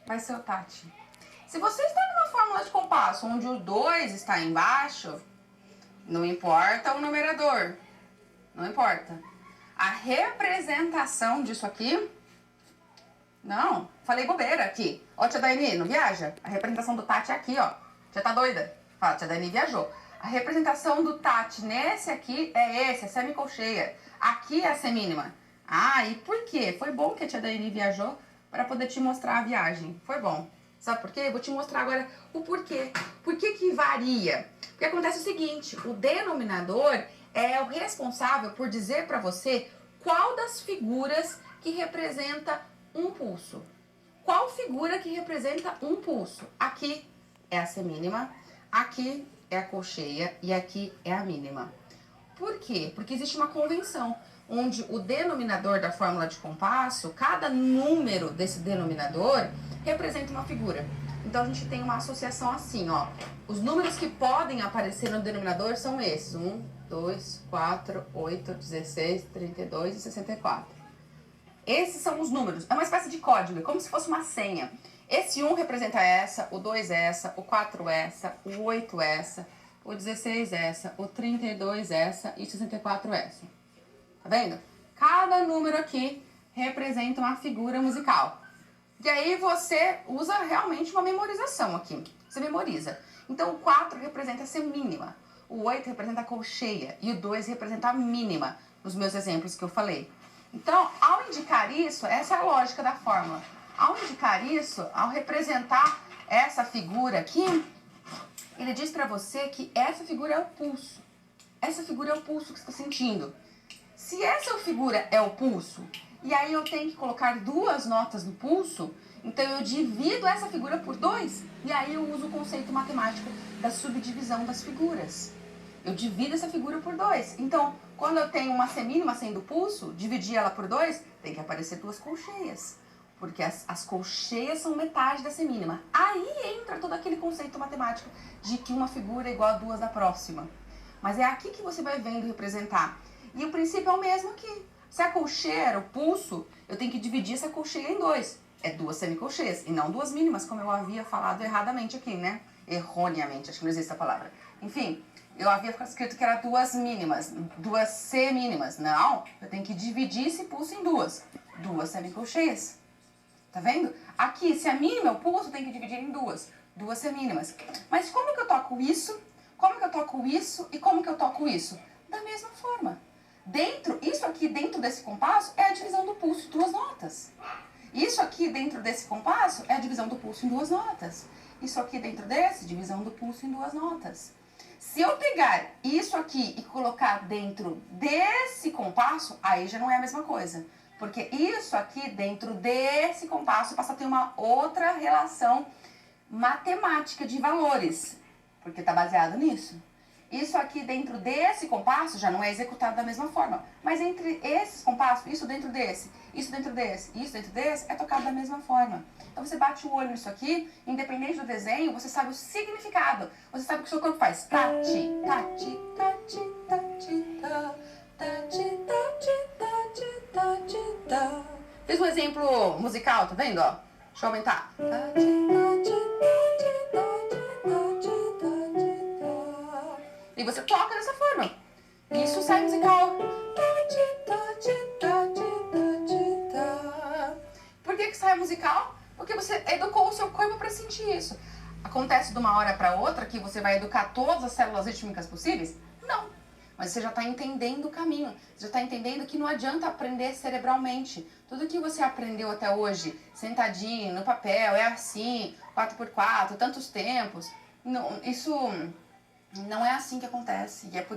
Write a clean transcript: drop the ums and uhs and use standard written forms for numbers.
vai ser o Tati. Se você está numa fórmula de compasso onde o 2 está embaixo, não importa o numerador, não importa. A representação disso aqui, não, falei bobeira aqui. Ó, tia Daini, não viaja? A representação do Tati é aqui, ó. Já tá doida? Fala, tia Daini viajou. A representação do Tati nesse aqui é esse, a semicolcheia. Aqui é a semínima. Ah, e por quê? Foi bom que a tia Daini viajou para poder te mostrar a viagem. Foi bom. Sabe por quê? Eu vou te mostrar agora o porquê. Por que que varia? Porque acontece o seguinte, o denominador é o responsável por dizer para você qual das figuras que representa um pulso. Qual figura que representa um pulso? Aqui é a semínima, aqui é a colcheia e aqui é a mínima. Por quê? Porque existe uma convenção onde o denominador da fórmula de compasso, cada número desse denominador representa uma figura. Então a gente tem uma associação assim, ó. Os números que podem aparecer no denominador são esses: 1, 2, 4, 8, 16, 32 e 64. Esses são os números, é uma espécie de código, é como se fosse uma senha. Esse 1 representa essa, o 2 essa, o 4 essa, o 8 essa, o 16 essa, o 32 essa e o 64 essa. Tá vendo? Cada número aqui representa uma figura musical. E aí você usa realmente uma memorização aqui. Você memoriza. Então o 4 representa a semínima, o 8 representa a colcheia e o 2 representa a mínima, nos meus exemplos que eu falei. Então, ao indicar isso, essa é a lógica da fórmula. Ao indicar isso, ao representar essa figura aqui, ele diz para você que essa figura é o pulso. Essa figura é o pulso que você está sentindo. Se essa figura é o pulso, e aí eu tenho que colocar duas notas no pulso, então eu divido essa figura por 2, e aí eu uso o conceito matemático da subdivisão das figuras. Eu divido essa figura por 2. Então, quando eu tenho uma semínima sendo pulso, dividir ela por 2, tem que aparecer duas colcheias. Porque as colcheias são metade da semínima. Aí entra todo aquele conceito matemático de que uma figura é igual a duas da próxima. Mas é aqui que você vai vendo representar. E o princípio é o mesmo aqui. Se a colcheia era o pulso, eu tenho que dividir essa colcheia em 2. É duas semicolcheias e não duas mínimas, como eu havia falado erradamente aqui, né? Erroneamente, acho que não existe a palavra. Enfim, eu havia escrito que era duas mínimas, duas semínimas. Não, eu tenho que dividir esse pulso em duas semicolcheias. Tá vendo? Aqui, se a mínima é o pulso, tem que dividir em duas semínimas. Mas como que eu toco isso? Como que eu toco isso? E como que eu toco isso? Da mesma forma. Isso aqui dentro desse compasso é a divisão do pulso em duas notas. Isso aqui dentro desse compasso é a divisão do pulso em duas notas. Isso aqui dentro desse, divisão do pulso em duas notas. Se eu pegar isso aqui e colocar dentro desse compasso, aí já não é a mesma coisa. Porque isso aqui dentro desse compasso passa a ter uma outra relação matemática de valores. Porque está baseado nisso. Isso aqui dentro desse compasso já não é executado da mesma forma. Mas entre esses compassos, isso dentro desse, isso dentro desse, isso dentro desse, é tocado da mesma forma. Então você bate o olho nisso aqui, independente do desenho, você sabe o significado. Você sabe o que o seu corpo faz. Tati, tati, tati, tati, ta, tati, tati, tati, tati, ta. Fiz um exemplo musical, tá vendo? Ó? Deixa eu aumentar. Tati, tati, tati, tati, tati, tati, ta. E você toca dessa forma. Isso sai musical. Por que sai musical? Porque você educou o seu corpo para sentir isso. Acontece de uma hora para outra que você vai educar todas as células rítmicas possíveis? Não. Mas você já está entendendo o caminho. Você já está entendendo que não adianta aprender cerebralmente. Tudo que você aprendeu até hoje, sentadinho, no papel, é assim, 4x4, tantos tempos. Não, isso não é assim que acontece. E é por